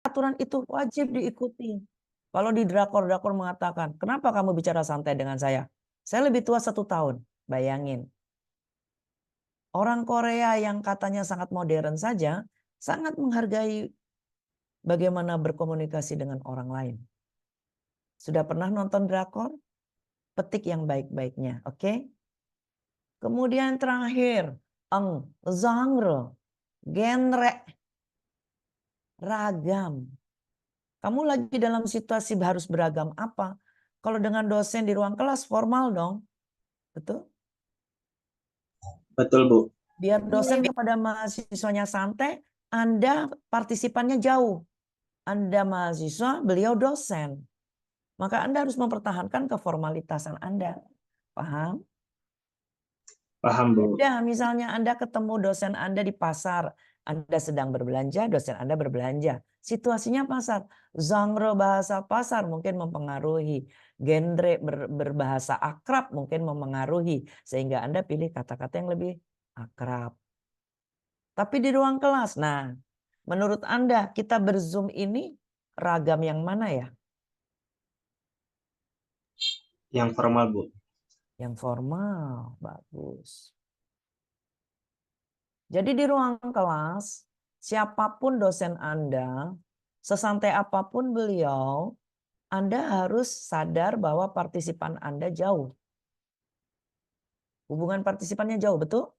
aturan itu wajib diikuti. Kalau di drakor-drakor mengatakan, kenapa kamu bicara santai dengan saya? Saya lebih tua 1 tahun. Bayangin. Orang Korea yang katanya sangat modern saja, sangat menghargai bagaimana berkomunikasi dengan orang lain. Sudah pernah nonton drakor? Petik yang baik-baiknya, oke? Kemudian terakhir, genre, genre, ragam. Kamu lagi dalam situasi harus beragam apa? Kalau dengan dosen di ruang kelas formal dong. Betul? Betul, Bu. Biar dosen kepada mahasiswanya santai, Anda partisipannya jauh. Anda mahasiswa, beliau dosen. Maka Anda harus mempertahankan keformalitasan Anda. Paham? Paham, Bu. Beda misalnya Anda ketemu dosen Anda di pasar. Anda sedang berbelanja, dosen Anda berbelanja. Situasinya pasar. Genre bahasa pasar mungkin mempengaruhi. Genre berbahasa akrab mungkin mempengaruhi. Sehingga Anda pilih kata-kata yang lebih akrab. Tapi di ruang kelas, nah menurut Anda kita berzoom ini ragam yang mana ya? Yang formal, Bu. Yang formal, bagus. Jadi di ruang kelas, siapapun dosen Anda, sesantai apapun beliau, Anda harus sadar bahwa partisipan Anda jauh. Hubungan partisipannya jauh, betul?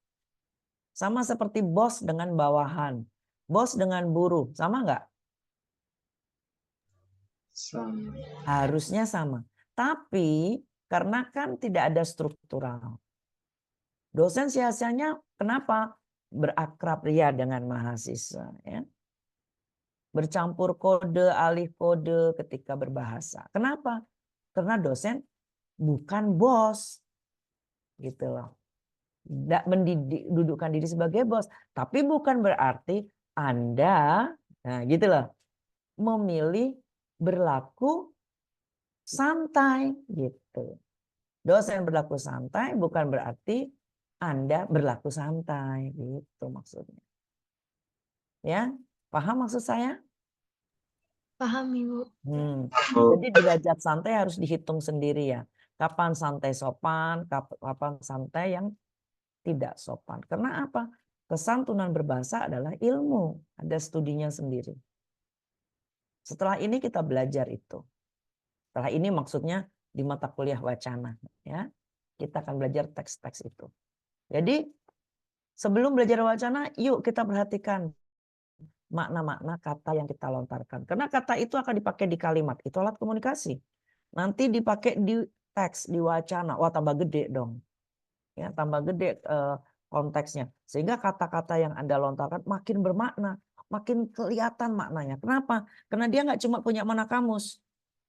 Sama seperti bos dengan bawahan. Bos dengan buruh, sama nggak? Sama. Harusnya sama. Tapi karena kan tidak ada struktural. Dosen sia-sianya kenapa? Berakrab ria dengan mahasiswa. Ya. Bercampur kode, alih kode ketika berbahasa. Kenapa? Karena dosen bukan bos. Gitu loh. Tidak mendudukkan diri sebagai bos. Tapi bukan berarti Anda, nah gitu loh, memilih berlaku santai gitu. Dosen berlaku santai bukan berarti Anda berlaku santai gitu maksudnya. Ya, paham maksud saya? Paham, Ibu. Jadi derajat santai harus dihitung sendiri ya. Kapan santai sopan, kapan santai yang tidak sopan. Karena apa? Kesantunan berbahasa adalah ilmu. Ada studinya sendiri. Setelah ini kita belajar itu. Setelah ini maksudnya di mata kuliah wacana. Ya, kita akan belajar teks-teks itu. Jadi sebelum belajar wacana, yuk kita perhatikan makna-makna kata yang kita lontarkan. Karena kata itu akan dipakai di kalimat. Itu alat komunikasi. Nanti dipakai di teks, di wacana. Wah tambah gede dong. Ya, tambah gede konteksnya. Sehingga kata-kata yang Anda lontarkan makin bermakna. Makin kelihatan maknanya. Kenapa? Karena dia nggak cuma punya mana kamus.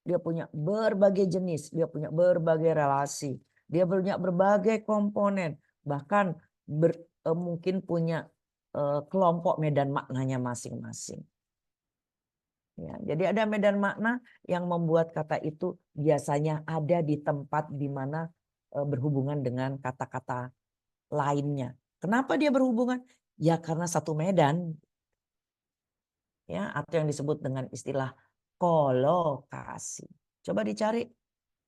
Dia punya berbagai jenis. Dia punya berbagai relasi. Dia punya berbagai komponen. Bahkan mungkin punya kelompok medan maknanya masing-masing. Ya, jadi ada medan makna yang membuat kata itu biasanya ada di tempat di mana berhubungan dengan kata-kata lainnya. Kenapa dia berhubungan? Ya karena satu medan. Ya, atau yang disebut dengan istilah kolokasi. Coba dicari.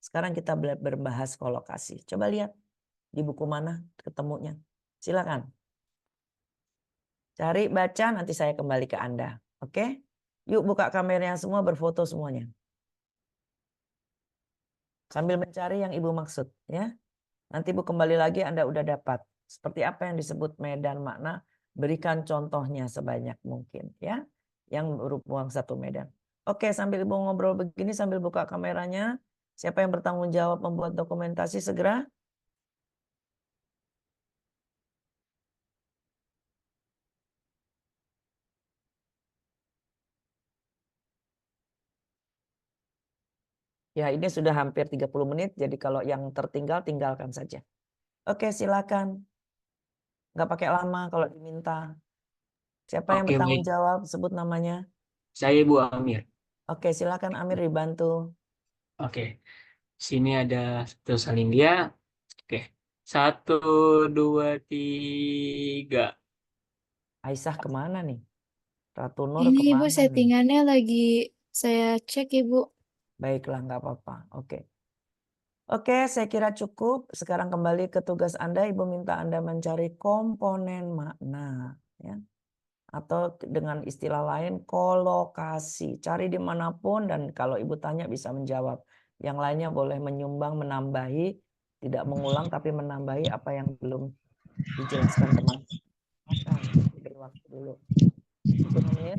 Sekarang kita berbahas kolokasi. Coba lihat di buku mana ketemunya. Silakan. Cari, baca, nanti saya kembali ke Anda. Oke? Yuk buka kameranya semua, berfoto semuanya. Sambil mencari yang Ibu maksud. Ya. Nanti Ibu kembali lagi, Anda udah dapat. Seperti apa yang disebut medan makna, berikan contohnya sebanyak mungkin. Ya. Yang berhubungan satu medan. Oke, sambil Ibu ngobrol begini, sambil buka kameranya. Siapa yang bertanggung jawab membuat dokumentasi segera? Ya, ini sudah hampir 30 menit, jadi kalau yang tertinggal, tinggalkan saja. Oke, silakan. Nggak pakai lama kalau diminta. Siapa yang Oke, bertanggung baik. jawab? Sebut namanya. Saya Ibu Amir. Oke, silakan Amir dibantu. Oke, sini ada satu Salindia. Oke, 1, 2, 3. Aisyah kemana nih? Ratu Nur Ini Ibu kemana nih? settingannya lagi saya cek Ibu. Baiklah, nggak apa-apa. Oke. Oke, saya kira cukup. Sekarang kembali ke tugas Anda. Ibu minta Anda mencari komponen makna. Ya. Atau dengan istilah lain, kolokasi. Cari dimanapun dan kalau Ibu tanya bisa menjawab. Yang lainnya boleh menyumbang, menambahi. Tidak mengulang tapi menambahi apa yang belum dijelaskan teman. Silakan, beri waktu dulu. 10 menit.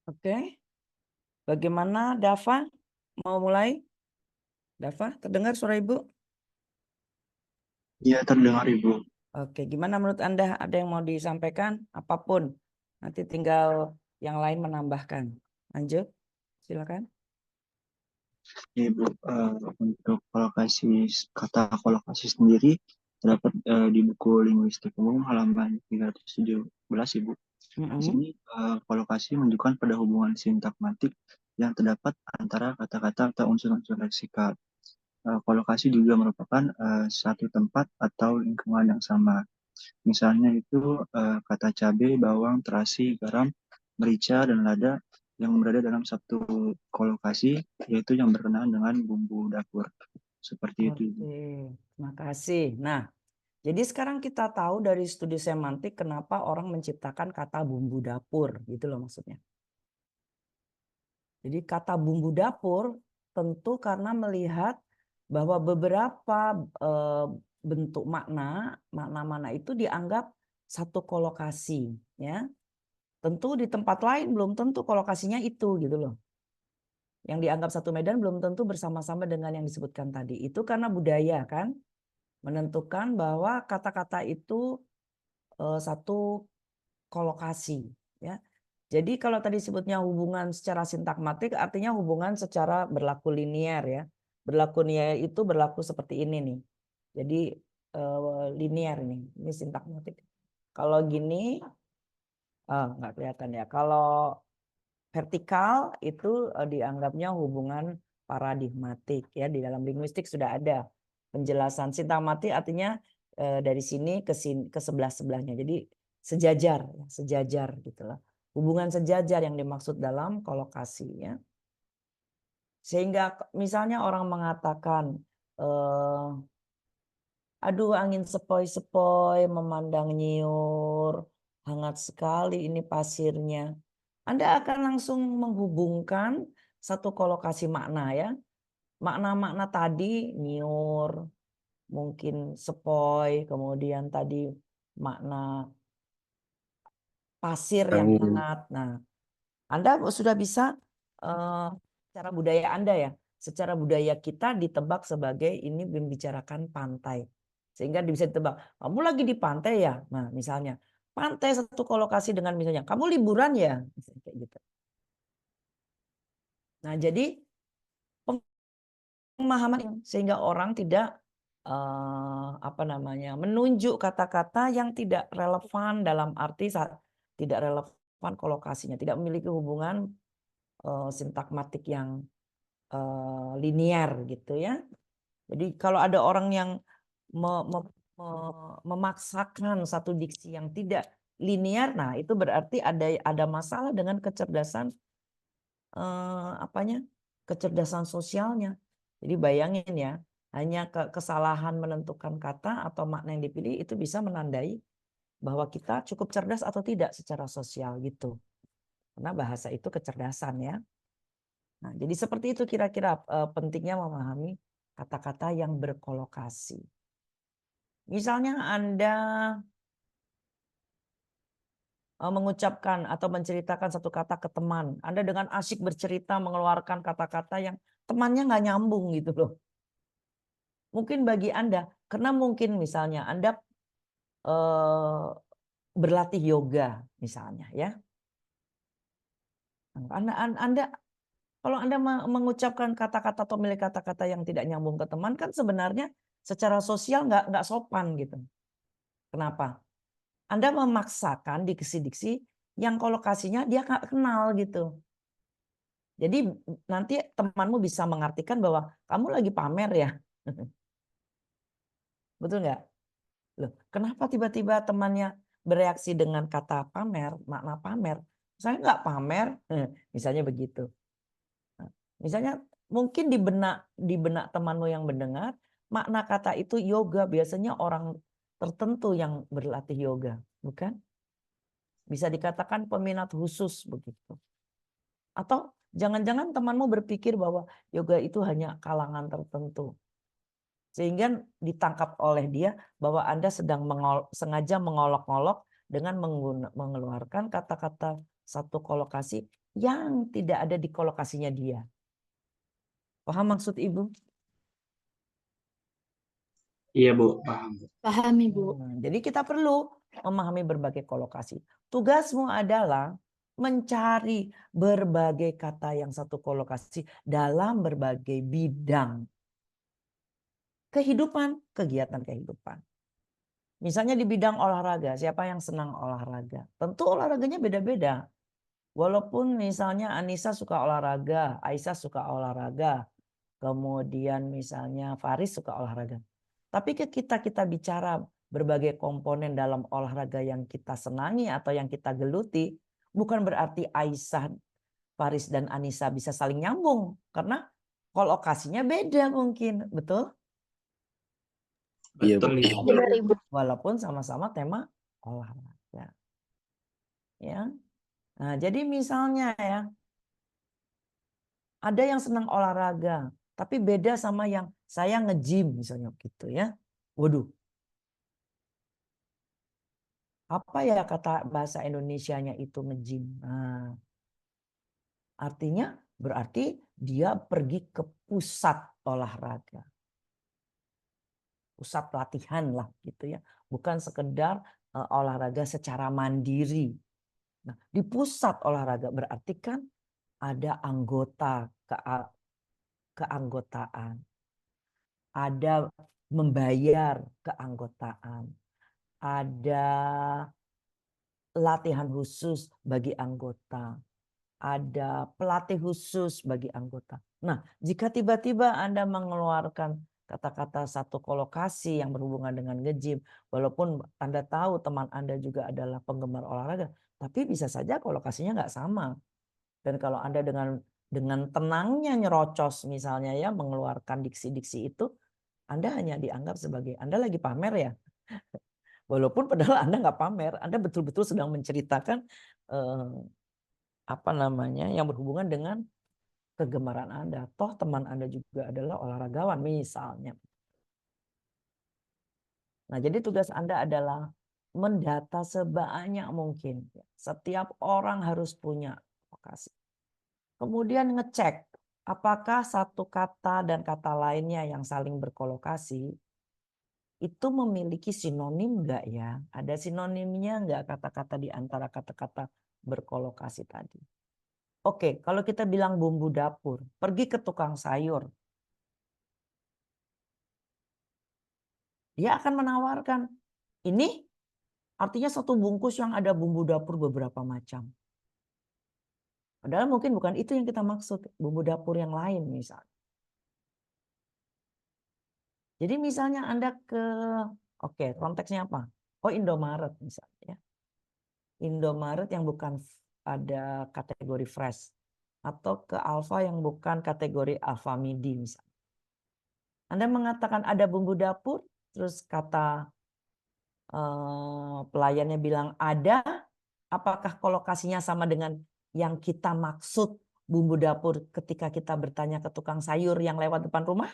Oke. Bagaimana Dava? Mau mulai? Dava, terdengar suara Ibu? Ya, terdengar Ibu. Oke, gimana menurut Anda? Ada yang mau disampaikan? Apapun. Nanti tinggal yang lain menambahkan. Lanjut, silakan. Ibu, untuk kata kolokasi sendiri terdapat di buku Linguistik Umum halaman 317, Ibu. Di sini kolokasi menunjukkan pada hubungan sintakmatik yang terdapat antara kata-kata atau unsur-unsur leksikal. Kolokasi juga merupakan satu tempat atau lingkungan yang sama. Misalnya itu kata cabai, bawang, terasi, garam, merica, dan lada yang berada dalam satu kolokasi, yaitu yang berkenaan dengan bumbu dapur. Seperti itu. Oke, terima kasih. Nah, jadi sekarang kita tahu dari studi semantik kenapa orang menciptakan kata bumbu dapur, gitu loh maksudnya. Jadi kata bumbu dapur tentu karena melihat bahwa beberapa bentuk makna itu dianggap satu kolokasi, ya. Tentu di tempat lain belum tentu kolokasinya itu, gitu loh. Yang dianggap satu medan belum tentu bersama-sama dengan yang disebutkan tadi. Itu karena budaya kan menentukan bahwa kata-kata itu satu kolokasi, ya. Jadi kalau tadi sebutnya hubungan secara sintakmatik artinya hubungan secara berlaku linier, ya. Berlaku linier itu berlaku seperti ini nih. Jadi linier nih, ini sintakmatik. Kalau gini nggak kelihatan ya. Kalau vertikal itu dianggapnya hubungan paradigmatik, ya. Di dalam linguistik sudah ada penjelasan. Sintakmatik artinya dari sini ke sebelah-sebelahnya. Jadi sejajar, ya, sejajar gitulah. Hubungan sejajar yang dimaksud dalam kolokasi, ya. Sehingga misalnya orang mengatakan aduh angin sepoi-sepoi memandang nyiur, hangat sekali ini pasirnya. Anda akan langsung menghubungkan satu kolokasi makna, ya. Makna-makna tadi nyiur, mungkin sepoi, kemudian tadi makna pasir yang hangat. Nah, Anda sudah bisa secara budaya Anda, ya. Secara budaya kita ditebak sebagai ini membicarakan pantai. Sehingga bisa ditebak, kamu lagi di pantai ya? Nah, misalnya pantai satu kolokasi dengan misalnya kamu liburan ya? Misalnya kayak gitu. Nah, jadi pemahaman sehingga orang tidak menunjuk kata-kata yang tidak relevan dalam arti tidak relevan kolokasinya, tidak memiliki hubungan sintakmatik yang linier gitu, ya. Jadi kalau ada orang yang memaksakan satu diksi yang tidak linier, nah itu berarti ada masalah dengan kecerdasan kecerdasan sosialnya. Jadi bayangin ya, hanya kesalahan menentukan kata atau makna yang dipilih itu bisa menandai bahwa kita cukup cerdas atau tidak secara sosial gitu. Karena bahasa itu kecerdasan, ya. Nah, jadi seperti itu kira-kira pentingnya memahami kata-kata yang berkolokasi. Misalnya Anda mengucapkan atau menceritakan satu kata ke teman. Anda dengan asyik bercerita mengeluarkan kata-kata yang temannya nggak nyambung gitu loh. Mungkin bagi Anda, karena mungkin misalnya Anda berlatih yoga misalnya, ya. Anda kalau Anda mengucapkan kata-kata atau memilih kata-kata yang tidak nyambung ke teman kan sebenarnya secara sosial nggak sopan gitu. Kenapa? Anda memaksakan diksi-diksi yang kolokasinya dia nggak kenal gitu. Jadi nanti temanmu bisa mengartikan bahwa kamu lagi pamer ya. Betul nggak? Loh, kenapa tiba-tiba temannya bereaksi dengan kata pamer, makna pamer? Saya nggak pamer, misalnya begitu. Nah, misalnya mungkin di benak temanmu yang mendengar, makna kata itu yoga biasanya orang tertentu yang berlatih yoga, bukan? Bisa dikatakan peminat khusus begitu. Atau jangan-jangan temanmu berpikir bahwa yoga itu hanya kalangan tertentu. Sehingga ditangkap oleh dia bahwa Anda sedang sengaja mengolok-olok dengan mengeluarkan kata-kata satu kolokasi yang tidak ada di kolokasinya dia. Paham maksud Ibu? Iya, Bu. Paham, Bu. Paham, Ibu. Jadi kita perlu memahami berbagai kolokasi. Tugasmu adalah mencari berbagai kata yang satu kolokasi dalam berbagai bidang kehidupan, kegiatan kehidupan. Misalnya di bidang olahraga, siapa yang senang olahraga? Tentu olahraganya beda-beda. Walaupun misalnya Anissa suka olahraga, Aisyah suka olahraga, kemudian misalnya Faris suka olahraga. Tapi kita bicara berbagai komponen dalam olahraga yang kita senangi atau yang kita geluti, bukan berarti Aisyah, Faris dan Anissa bisa saling nyambung karena kolokasinya beda mungkin, betul? Iya, Bu. Betul, Ibu. Benar, Ibu. Walaupun sama-sama tema olahraga. Ya. Nah, jadi misalnya ya, ada yang senang olahraga, tapi beda sama yang saya nge-gym misalnya gitu ya. Waduh. Apa ya kata bahasa Indonesianya itu nge-gym? Nah, artinya berarti dia pergi ke pusat olahraga. Pusat latihan lah gitu ya. Bukan sekedar olahraga secara mandiri. Nah, di pusat olahraga berarti kan ada anggota keanggotaan. Ada membayar keanggotaan. Ada latihan khusus bagi anggota. Ada pelatih khusus bagi anggota. Nah, jika tiba-tiba Anda mengeluarkan kata-kata satu kolokasi yang berhubungan dengan nge-gym, walaupun Anda tahu teman Anda juga adalah penggemar olahraga, tapi bisa saja kolokasinya nggak sama. Dan kalau Anda dengan tenangnya nyerocos misalnya ya mengeluarkan diksi-diksi itu, Anda hanya dianggap sebagai Anda lagi pamer ya. Walaupun padahal Anda nggak pamer, Anda betul-betul sedang menceritakan yang berhubungan dengan kegemaran Anda. Toh teman Anda juga adalah olahragawan misalnya. Nah, jadi tugas Anda adalah mendata sebanyak mungkin. Setiap orang harus punya lokasi. Kemudian ngecek apakah satu kata dan kata lainnya yang saling berkolokasi itu memiliki sinonim enggak ya? Ada sinonimnya enggak kata-kata di antara kata-kata berkolokasi tadi? Oke, kalau kita bilang bumbu dapur, pergi ke tukang sayur. Dia akan menawarkan, ini artinya satu bungkus yang ada bumbu dapur beberapa macam. Padahal mungkin bukan itu yang kita maksud, bumbu dapur yang lain misalnya. Jadi misalnya Anda konteksnya apa? Oh, Indomaret misalnya. Indomaret yang bukan ada kategori fresh. Atau ke Alfa yang bukan kategori Alfa Midi misalnya. Anda mengatakan ada bumbu dapur, terus kata pelayannya bilang ada, apakah kolokasinya sama dengan yang kita maksud bumbu dapur ketika kita bertanya ke tukang sayur yang lewat depan rumah?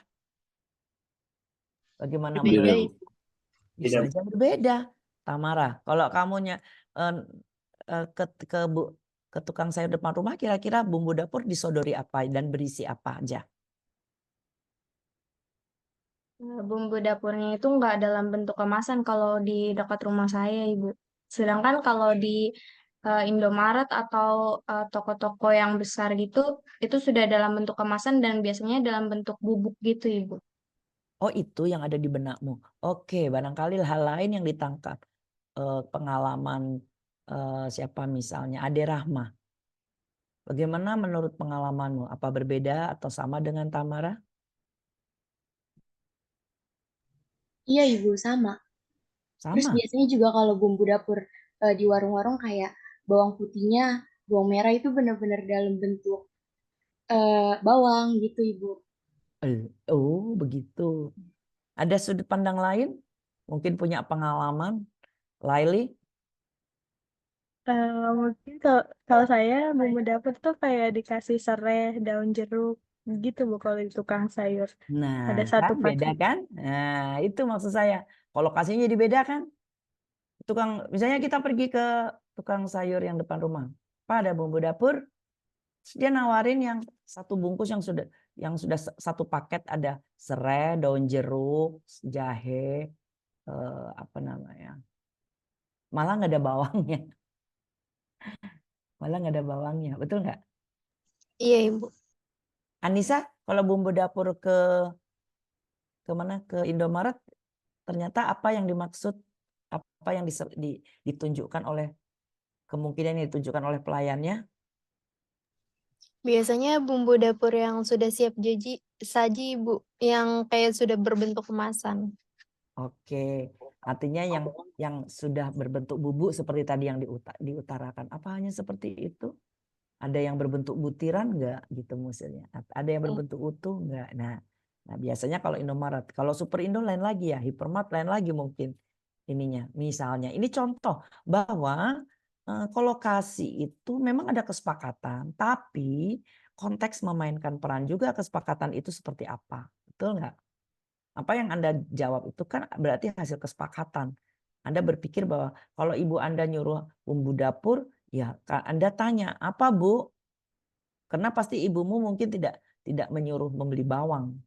Bagaimana Beda, menurut? Ibu. Bisa aja berbeda. Tamara, kalau kamunya ke tukang sayur depan rumah, kira-kira bumbu dapur disodori apa dan berisi apa aja? Bumbu dapurnya itu nggak dalam bentuk kemasan kalau di dekat rumah saya, Ibu. Sedangkan kalau di Indomaret atau toko-toko yang besar gitu, itu sudah dalam bentuk kemasan dan biasanya dalam bentuk bubuk gitu, Ibu. Oh, itu yang ada di benakmu. Oke, barangkali hal lain yang ditangkap. Pengalaman siapa misalnya? Ade Rahma. Bagaimana menurut pengalamanmu? Apa berbeda atau sama dengan Tamara? Iya Ibu, sama. Terus Sama. biasanya juga kalau bumbu dapur di warung-warung kayak bawang putihnya, bawang merah itu benar-benar dalam bentuk bawang gitu Ibu. Oh, begitu. Ada sudut pandang lain? Mungkin punya pengalaman? Laili? Mungkin kalau saya bumbu dapur tuh kayak dikasih serai, daun jeruk gitu Bu kalau di tukang sayur. Nah, Ada satu kan beda paket. kan? Nah, itu maksud saya. Kolokasinya jadi beda kan? Misalnya kita pergi ke tukang sayur yang depan rumah. Pak, ada bumbu dapur? Terus dia nawarin yang satu bungkus yang sudah satu paket, ada serai, daun jeruk, jahe, apa namanya, malah nggak ada bawangnya. Malah nggak ada bawangnya, betul nggak? Iya, Ibu. Anissa, kalau bumbu dapur ke mana? Ke Indomaret, ternyata apa yang dimaksud, apa yang ditunjukkan oleh, kemungkinan yang ditunjukkan oleh pelayannya? Biasanya bumbu dapur yang sudah siap saji, Ibu, yang kayak sudah berbentuk kemasan. Oke, artinya yang sudah berbentuk bubuk seperti tadi yang diutarakan. Apa hanya seperti itu? Ada yang berbentuk butiran enggak gitu maksudnya? Ada yang berbentuk utuh enggak? Nah, biasanya kalau Indomaret, kalau Super Indo lain lagi ya, Hypermart lain lagi mungkin ininya. Misalnya, ini contoh bahwa kolokasi itu memang ada kesepakatan, tapi konteks memainkan peran juga kesepakatan itu seperti apa, betul nggak? Apa yang Anda jawab itu kan berarti hasil kesepakatan. Anda berpikir bahwa kalau ibu Anda nyuruh bumbu dapur, ya Anda tanya, apa Bu? Karena pasti ibumu mungkin tidak menyuruh membeli bawang.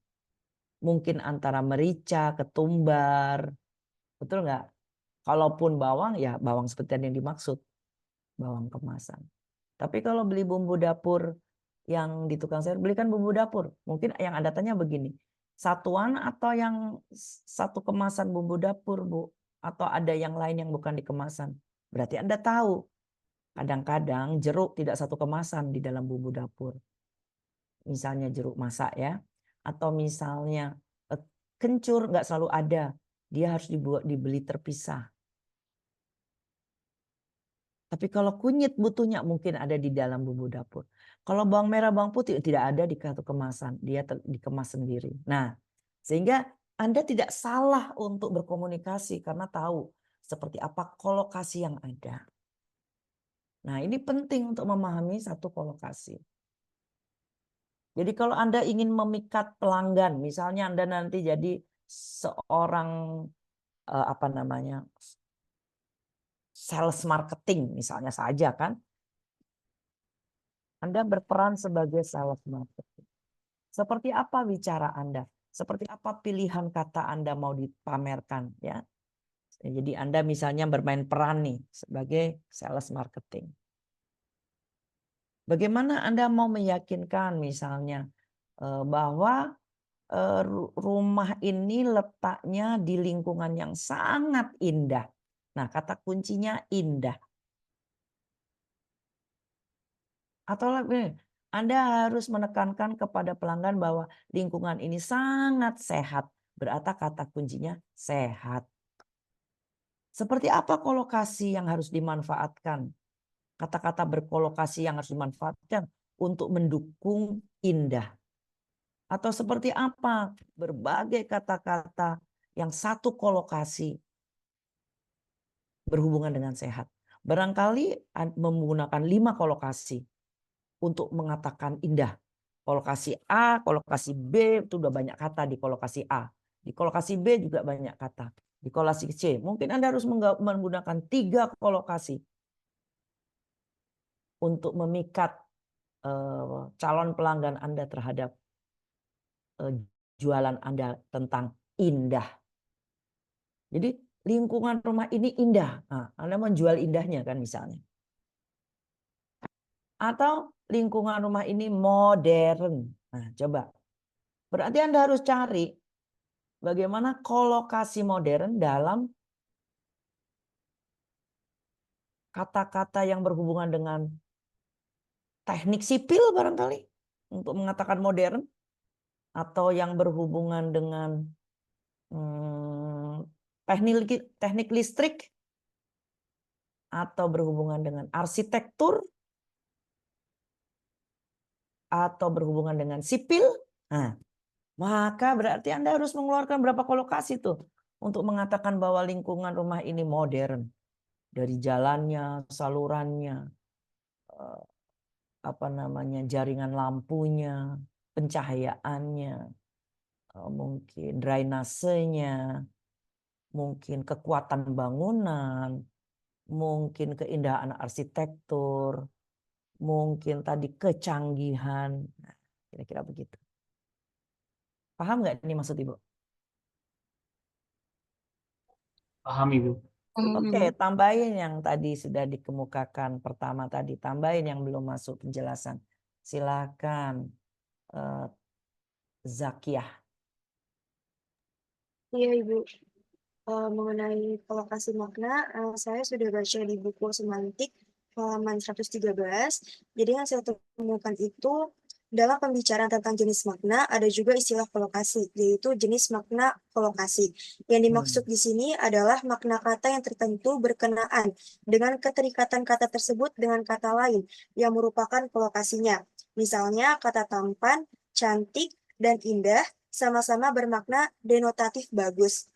Mungkin antara merica, ketumbar, betul nggak? Kalaupun bawang, ya bawang seperti yang dimaksud, bawang kemasan. Tapi kalau beli bumbu dapur yang di tukang sayur, belikan bumbu dapur. Mungkin yang Anda tanya begini, satuan atau yang satu kemasan bumbu dapur, Bu? Atau ada yang lain yang bukan di kemasan? Berarti Anda tahu, kadang-kadang jeruk tidak satu kemasan di dalam bumbu dapur. Misalnya jeruk masak ya. Atau misalnya kencur nggak selalu ada. Dia harus dibeli terpisah. Tapi kalau kunyit butuhnya mungkin ada di dalam bumbu dapur. Kalau bawang merah, bawang putih tidak ada di satu kemasan. Dia dikemas sendiri. Nah, sehingga Anda tidak salah untuk berkomunikasi karena tahu seperti apa kolokasi yang ada. Nah, ini penting untuk memahami satu kolokasi. Jadi kalau Anda ingin memikat pelanggan, misalnya Anda nanti jadi seorang apa namanya, sales marketing misalnya saja kan, Anda berperan sebagai sales marketing. Seperti apa bicara Anda? Seperti apa pilihan kata Anda mau dipamerkan ya? Jadi Anda misalnya bermain peran nih sebagai sales marketing. Bagaimana Anda mau meyakinkan misalnya bahwa rumah ini letaknya di lingkungan yang sangat indah. Nah, kata kuncinya indah. Atau Anda harus menekankan kepada pelanggan bahwa lingkungan ini sangat sehat. Berarti kata kuncinya sehat. Seperti apa kolokasi yang harus dimanfaatkan? Kata-kata berkolokasi yang harus dimanfaatkan untuk mendukung indah. Atau seperti apa berbagai kata-kata yang satu kolokasi berhubungan dengan sehat. Barangkali menggunakan 5 kolokasi untuk mengatakan indah. Kolokasi A, kolokasi B itu udah banyak kata di kolokasi A. Di kolokasi B juga banyak kata. Di kolokasi C mungkin Anda harus menggunakan 3 kolokasi untuk memikat calon pelanggan Anda terhadap jualan Anda tentang indah. Jadi lingkungan rumah ini indah. Nah, Anda menjual indahnya kan misalnya. Atau lingkungan rumah ini modern. Nah, coba. Berarti Anda harus cari bagaimana kolokasi modern dalam kata-kata yang berhubungan dengan teknik sipil barangkali untuk mengatakan modern, atau yang berhubungan dengan teknik listrik, atau berhubungan dengan arsitektur, atau berhubungan dengan sipil. Nah, maka berarti Anda harus mengeluarkan berapa kolokasi tuh untuk mengatakan bahwa lingkungan rumah ini modern. Dari jalannya, salurannya, apa namanya, jaringan lampunya, pencahayaannya, mungkin drainasenya, mungkin kekuatan bangunan, mungkin keindahan arsitektur, mungkin tadi kecanggihan. Nah, kira-kira begitu. Paham nggak ini maksud Ibu? Paham Ibu. Oke, tambahin yang tadi sudah dikemukakan pertama tadi, tambahin yang belum masuk penjelasan. Silakan Zakiah. Iya Ibu, mengenai kolokasi makna, saya sudah baca di buku semantik halaman 113. Jadi yang saya temukan itu dalam pembicaraan tentang jenis makna ada juga istilah kolokasi, yaitu jenis makna kolokasi. Yang dimaksud di sini adalah makna kata yang tertentu berkenaan dengan keterikatan kata tersebut dengan kata lain yang merupakan kolokasinya. Misalnya kata tampan, cantik, dan indah sama-sama bermakna denotatif bagus.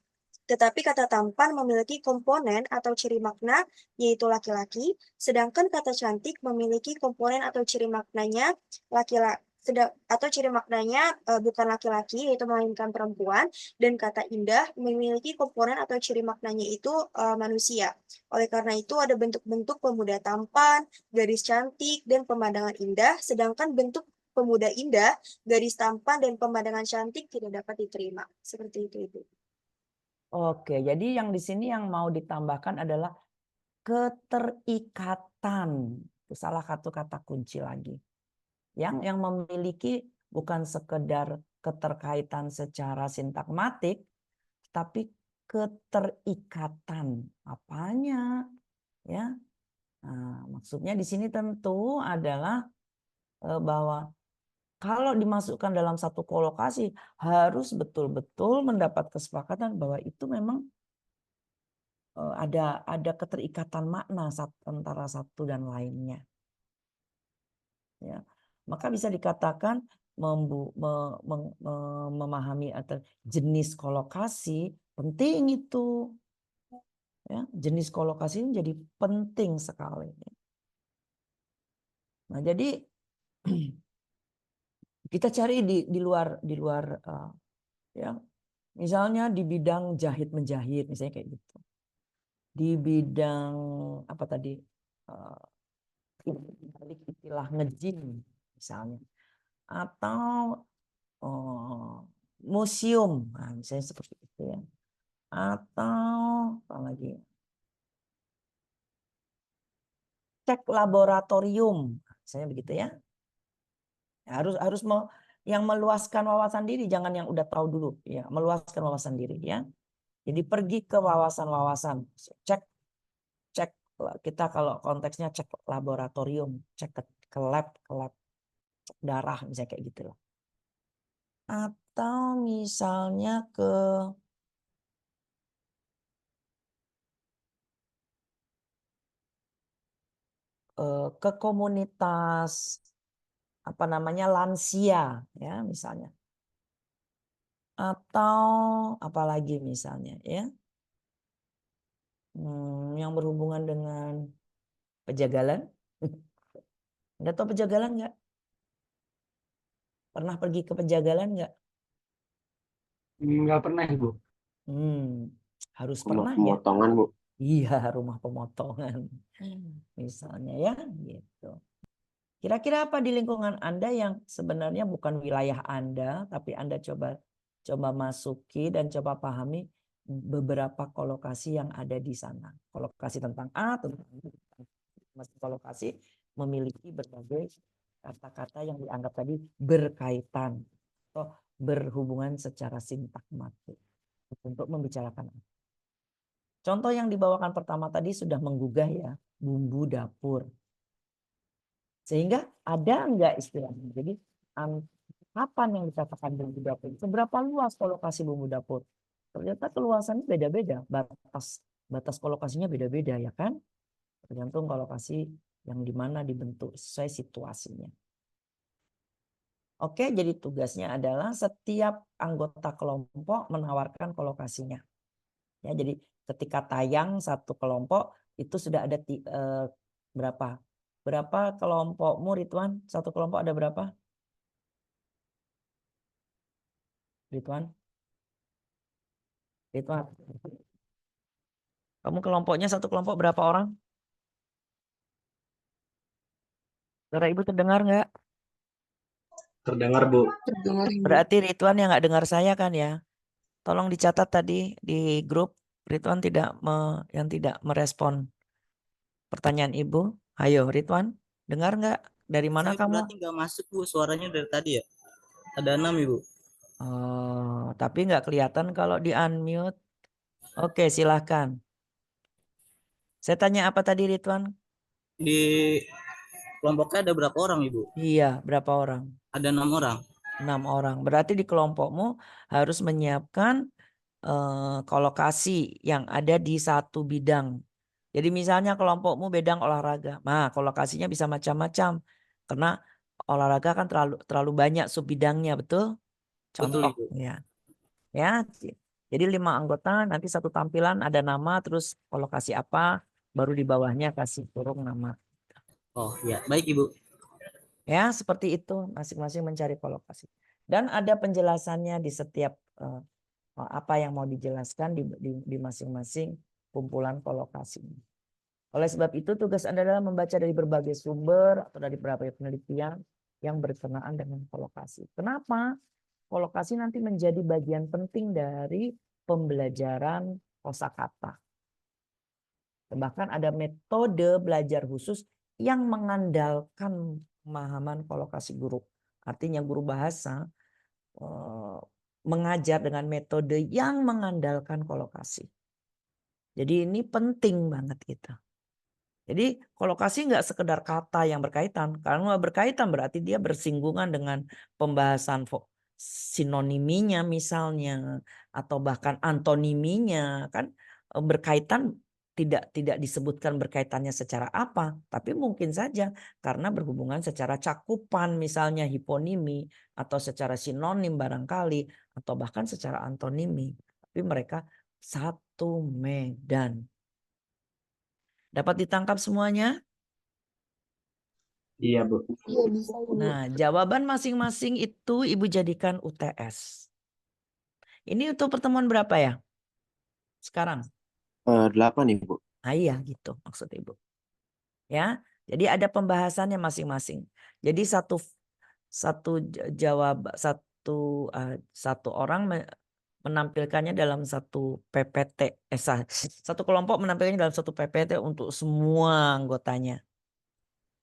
Tetapi kata tampan memiliki komponen atau ciri makna yaitu laki-laki, sedangkan kata cantik memiliki komponen atau ciri maknanya laki-laki atau ciri maknanya bukan laki-laki yaitu melainkan perempuan, dan kata indah memiliki komponen atau ciri maknanya itu manusia. Oleh karena itu ada bentuk-bentuk pemuda tampan, gadis cantik, dan pemandangan indah, sedangkan bentuk pemuda indah, gadis tampan, dan pemandangan cantik tidak dapat diterima. Seperti itu, Ibu. Oke, jadi yang di sini yang mau ditambahkan adalah keterikatan. Itu salah satu kata kunci lagi. Yang memiliki bukan sekedar keterkaitan secara sintakmatik, tapi keterikatan. Apanya? Ya. Nah, maksudnya di sini tentu adalah bahwa kalau dimasukkan dalam satu kolokasi harus betul-betul mendapat kesepakatan bahwa itu memang ada keterikatan makna antara satu dan lainnya. Ya. Maka bisa dikatakan memahami atau jenis kolokasi penting itu. Ya, jenis kolokasi ini jadi penting sekali. Nah, jadi kita cari di luar ya. Misalnya di bidang jahit menjahit misalnya kayak gitu. Di bidang apa tadi? Istilah ngejim misalnya. Atau museum, nah, misalnya seperti itu ya. Atau apa lagi? Cek laboratorium, misalnya begitu ya. Harus yang meluaskan wawasan diri, jangan yang udah tahu dulu ya, meluaskan wawasan diri ya. Jadi pergi ke wawasan-wawasan, cek kita kalau konteksnya cek laboratorium, cek ke lab, cek darah misalnya kayak gitu loh. Atau misalnya ke komunitas apa namanya lansia ya misalnya, atau apalagi misalnya ya yang berhubungan dengan pejagalan. Nggak tahu pejagalan nggak? Pernah pergi ke pejagalan nggak? Nggak pernah Ibu. Harus Rumah pernah ya. pemotongan, Bu. Iya, rumah pemotongan misalnya ya gitu. Kira-kira apa di lingkungan Anda yang sebenarnya bukan wilayah Anda, tapi Anda coba masuki dan coba pahami beberapa kolokasi yang ada di sana. Kolokasi tentang A, tentang B, kolokasi memiliki berbagai kata-kata yang dianggap tadi berkaitan atau berhubungan secara sintakmatik untuk membicarakan. Contoh yang dibawakan pertama tadi sudah menggugah ya, bumbu dapur. Sehingga ada enggak istilahnya? Jadi kapan yang dikatakan bumbu dapur? Seberapa luas kolokasi bumbu dapur? Ternyata keluasannya beda-beda. Batas kolokasinya beda-beda ya kan? Tergantung kolokasi yang dimana dibentuk sesuai situasinya. Oke, jadi tugasnya adalah setiap anggota kelompok menawarkan kolokasinya. Ya, jadi ketika tayang satu kelompok itu sudah ada berapa? Berapa kelompokmu Ridwan? Satu kelompok ada berapa? Ridwan? Kamu kelompoknya satu kelompok berapa orang? Suara Ibu terdengar nggak? Terdengar, Bu. Terdengar Ibu. Berarti Ridwan yang nggak dengar saya kan ya? Tolong dicatat tadi di grup. Ridwan yang tidak merespon pertanyaan Ibu. Ayo Ridwan, dengar nggak? Dari mana Saya kamu? berarti nggak masuk Bu suaranya dari tadi ya. Ada 6 Ibu. Oh, tapi nggak kelihatan kalau di unmute. Oke, silahkan. Saya tanya apa tadi Ridwan? Di kelompoknya ada berapa orang Ibu? Iya, berapa orang? Ada 6 orang. 6 orang. Berarti di kelompokmu harus menyiapkan kolokasi yang ada di satu bidang. Jadi misalnya kelompokmu bidang olahraga. Nah, kolokasinya bisa macam-macam. Karena olahraga kan terlalu banyak sub bidangnya, betul? Betul Contoh Ibu. ya. Ya. Jadi 5 anggota, nanti satu tampilan ada nama, terus kolokasi apa, baru di bawahnya kasih kurung nama. Oh ya, baik Ibu. Ya, seperti itu, masing-masing mencari kolokasi. Dan ada penjelasannya di setiap apa yang mau dijelaskan di masing-masing kumpulan kolokasi. Oleh sebab itu, tugas Anda adalah membaca dari berbagai sumber atau dari berbagai penelitian yang berkenaan dengan kolokasi. Kenapa? Kolokasi nanti menjadi bagian penting dari pembelajaran kosakata. Bahkan ada metode belajar khusus yang mengandalkan pemahaman kolokasi guru. Artinya guru bahasa mengajar dengan metode yang mengandalkan kolokasi. Jadi ini penting banget kita. Jadi kolokasi nggak sekedar kata yang berkaitan. Kalau nggak berkaitan berarti dia bersinggungan dengan pembahasan sinoniminya misalnya. Atau bahkan antoniminya. Kan berkaitan tidak disebutkan berkaitannya secara apa. Tapi mungkin saja karena berhubungan secara cakupan misalnya hiponimi. Atau secara sinonim barangkali. Atau bahkan secara antonimi. Tapi mereka satu medan. Dapat ditangkap semuanya? Iya, Bu. Iya bisa Ibu. Nah, jawaban masing-masing itu Ibu jadikan UTS. Ini untuk pertemuan berapa ya? Sekarang? 8 Ibu. Nah, iya gitu maksud Ibu. Ya, jadi ada pembahasannya masing-masing. Jadi satu orang menampilkannya dalam satu PPT. Satu kelompok menampilkannya dalam satu PPT untuk semua anggotanya.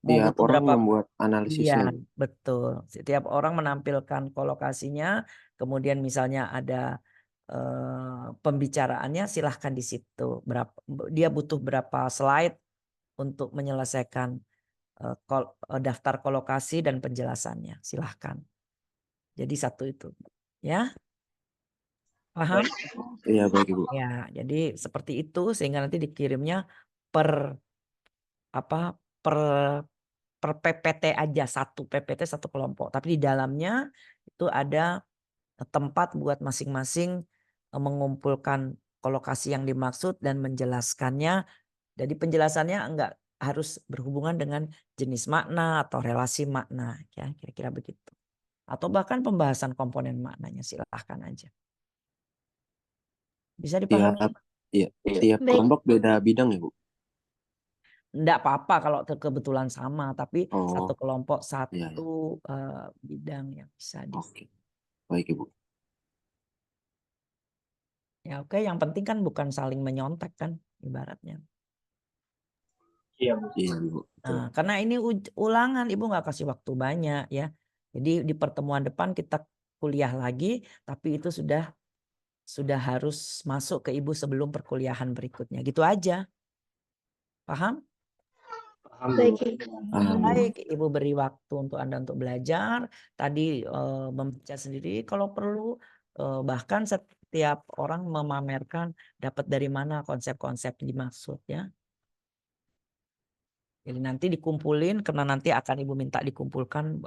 Mau Tiap butuh orang berapa? membuat Iya, analisisnya. Bu. betul. Setiap orang menampilkan kolokasinya, kemudian misalnya ada pembicaraannya, silahkan di situ. Dia butuh berapa slide untuk menyelesaikan daftar kolokasi dan penjelasannya. Silahkan. Jadi satu itu, ya. Paham? Iya baik Ibu. Ya, jadi seperti itu sehingga nanti dikirimnya per PPT aja, satu PPT satu kelompok. Tapi di dalamnya itu ada tempat buat masing-masing mengumpulkan kolokasi yang dimaksud dan menjelaskannya. Jadi penjelasannya enggak harus berhubungan dengan jenis makna atau relasi makna, ya kira-kira begitu. Atau bahkan pembahasan komponen maknanya, silahkan aja. Bisa dipahami? Tiap kelompok beda bidang ya Bu? Enggak apa-apa kalau kebetulan sama, tapi Oh, satu kelompok satu iya. bidang yang bisa di. Oke. Baik Ibu. Ya oke, yang penting kan bukan saling menyontek kan ibaratnya. Iya, Bu. Iya Ibu. Nah, karena ini ulangan, Ibu nggak kasih waktu banyak ya. Jadi di pertemuan depan kita kuliah lagi, tapi itu sudah harus masuk ke Ibu sebelum perkuliahan berikutnya. Gitu aja. Paham? Paham, Bu. Baik, Ibu. Baik, Ibu beri waktu untuk Anda untuk belajar. Tadi membaca sendiri kalau perlu. Bahkan setiap orang memamerkan dapat dari mana konsep-konsep dimaksud ya. Jadi nanti dikumpulin karena nanti akan Ibu minta dikumpulkan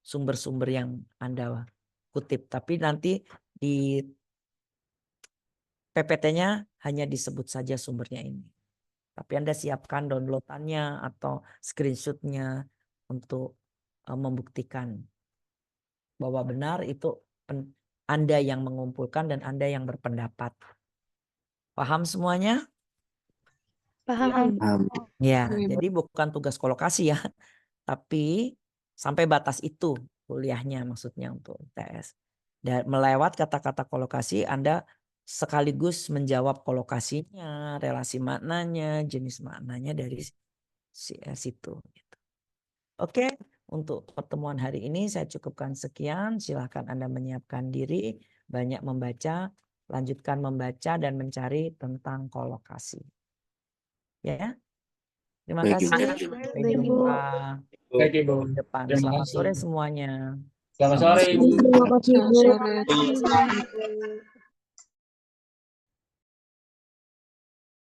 sumber-sumber yang Anda kutip. Tapi nanti di PPT-nya hanya disebut saja sumbernya ini. Tapi Anda siapkan downloadannya atau screenshot-nya untuk membuktikan bahwa benar itu Anda yang mengumpulkan dan Anda yang berpendapat. Paham semuanya? Paham. Paham. Ya, Iya, jadi bukan tugas kolokasi ya. tapi sampai batas itu kuliahnya maksudnya untuk ITS. Dan melewat kata-kata kolokasi Anda sekaligus menjawab kolokasinya, relasi maknanya, jenis maknanya dari situ. Gitu. Oke, untuk pertemuan hari ini saya cukupkan sekian. Silahkan Anda menyiapkan diri, banyak membaca, lanjutkan membaca dan mencari tentang kolokasi. Ya, terima Baik, Ibu. kasih. Sampai jumpa Baik, Ibu. minggu depan. Terima Selamat kasih. sore semuanya. Selamat sore, Ibu. Terima kasih, Bu. Terima kasih, Bu.